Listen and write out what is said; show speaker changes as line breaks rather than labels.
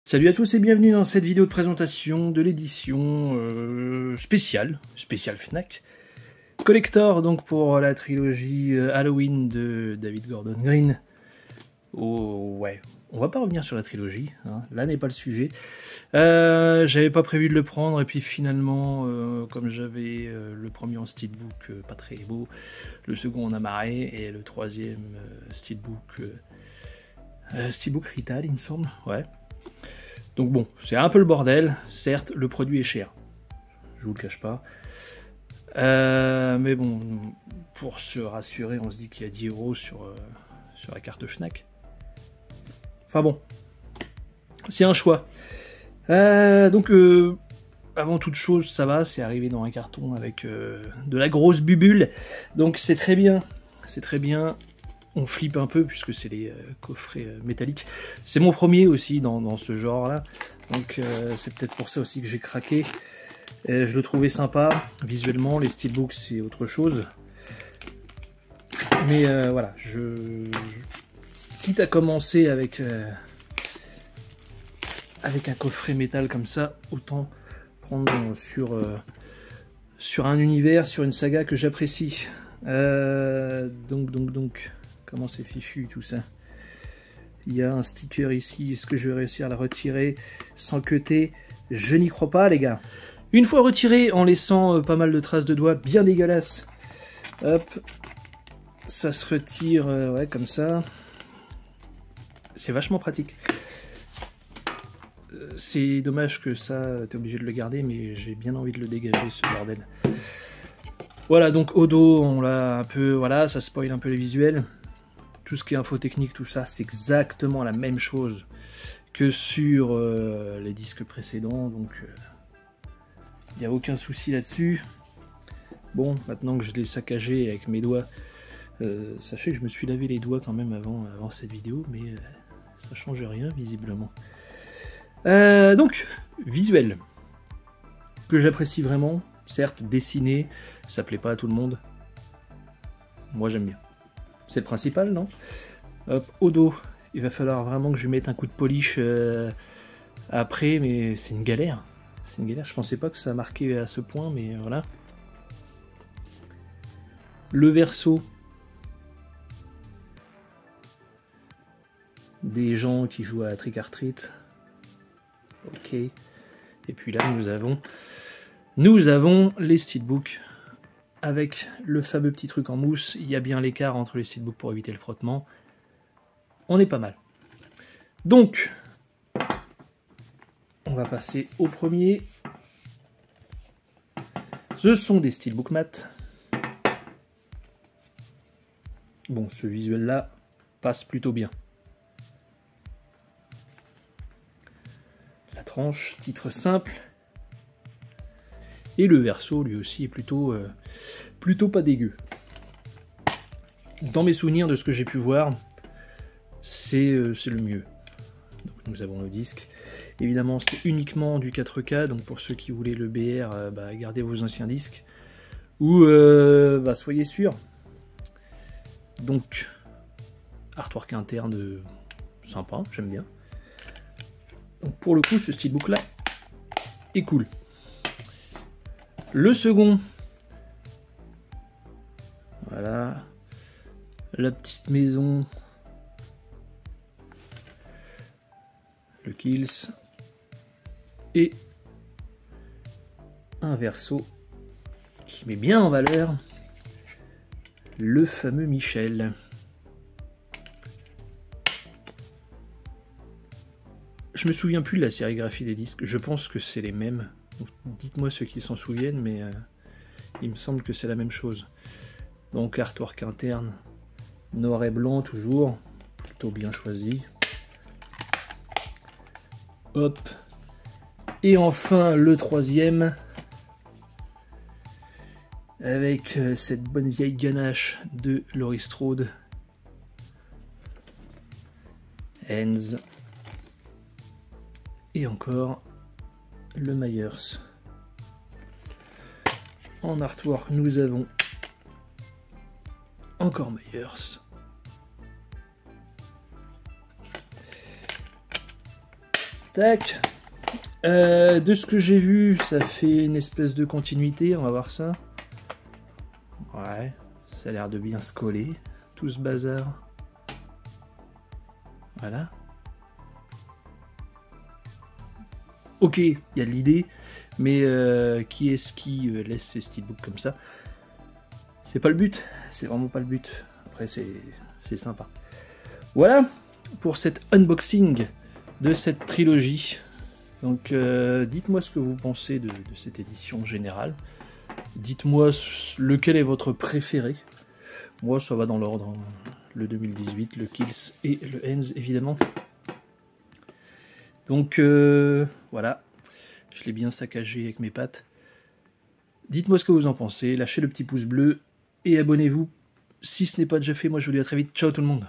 Salut à tous et bienvenue dans cette vidéo de présentation de l'édition spéciale Fnac Collector, donc pour la trilogie Halloween de David Gordon Green. Oh ouais, on va pas revenir sur la trilogie, hein. Là n'est pas le sujet. J'avais pas prévu de le prendre et puis finalement, comme j'avais le premier en steelbook pas très beau, le second en amarré et le troisième steelbook Rital il me semble, ouais. Donc bon, c'est un peu le bordel, certes, le produit est cher, je vous le cache pas. Mais bon, pour se rassurer, on se dit qu'il y a 10 € sur la carte Fnac. Enfin bon, c'est un choix. Donc, avant toute chose, ça va, c'est arrivé dans un carton avec de la grosse bubule. Donc c'est très bien, c'est très bien. On flippe un peu puisque c'est les coffrets métalliques. C'est mon premier aussi dans ce genre-là. Donc c'est peut-être pour ça aussi que j'ai craqué. Je le trouvais sympa. Visuellement, les steelbooks, c'est autre chose. Mais voilà, quitte à commencer avec un coffret métal comme ça, autant prendre sur un univers, sur une saga que j'apprécie. Donc... Comment c'est fichu tout ça? Il y a un sticker ici, est-ce que je vais réussir à le retirer sans cutter? Je n'y crois pas les gars. Une fois retiré, en laissant pas mal de traces de doigts bien dégueulasses, hop, ça se retire ouais, comme ça. C'est vachement pratique. C'est dommage que ça, t'es obligé de le garder, mais j'ai bien envie de le dégager ce bordel. Voilà, donc au dos, on l'a un peu, voilà, ça spoil un peu les visuels. Tout ce qui est infotechnique, tout ça, c'est exactement la même chose que sur les disques précédents, donc il n'y a aucun souci là-dessus. Bon, maintenant que je l'ai saccagé avec mes doigts, sachez que je me suis lavé les doigts quand même avant cette vidéo, mais ça change rien visiblement. Donc, visuel, que j'apprécie vraiment, certes dessiné, ça plaît pas à tout le monde, moi j'aime bien. C'est le principal, non? Hop, au dos, il va falloir vraiment que je mette un coup de polish après, mais c'est une galère. C'est une galère, je pensais pas que ça marquait à ce point, mais voilà. Le verso. Des gens qui jouent à Trick or Treat. Ok. Et puis là, nous avons les steelbooks. Avec le fameux petit truc en mousse, il y a bien l'écart entre les steelbooks pour éviter le frottement. On est pas mal. Donc, on va passer au premier. Ce sont des steelbooks mat. Bon, ce visuel-là passe plutôt bien. La tranche, titre simple. Et le verso, lui aussi, est plutôt pas dégueu. Dans mes souvenirs de ce que j'ai pu voir, c'est le mieux. Donc, nous avons le disque. Évidemment, c'est uniquement du 4K, donc pour ceux qui voulaient le BR, gardez vos anciens disques. Ou soyez sûrs. Donc, artwork interne sympa, j'aime bien. Donc pour le coup, ce steelbook-là est cool. Le second, voilà, la petite maison, le Kills, et un verso qui met bien en valeur le fameux Michel. Je me souviens plus de la sérigraphie des disques, je pense que c'est les mêmes. Dites-moi ceux qui s'en souviennent, mais il me semble que c'est la même chose. Donc artwork interne, noir et blanc toujours, plutôt bien choisi. Hop. Et enfin le troisième, avec cette bonne vieille ganache de Laurie Strode. Hands. Et encore le Myers. En artwork, nous avons encore Myers. Tac. De ce que j'ai vu, ça fait une espèce de continuité, on va voir ça. Ouais, ça a l'air de bien se coller, tout ce bazar. Voilà. Ok, il y a de l'idée, mais qui est-ce qui laisse ses steelbooks comme ça? C'est pas le but, c'est vraiment pas le but. Après, c'est sympa. Voilà pour cet unboxing de cette trilogie. Donc, dites-moi ce que vous pensez de cette édition générale. Dites-moi lequel est votre préféré. Moi, ça va dans l'ordre. Le 2018, le Kills et le Ends, évidemment. Donc, voilà. Je l'ai bien saccagé avec mes pattes. Dites-moi ce que vous en pensez. Lâchez le petit pouce bleu et abonnez-vous si ce n'est pas déjà fait. Moi, je vous dis à très vite. Ciao tout le monde.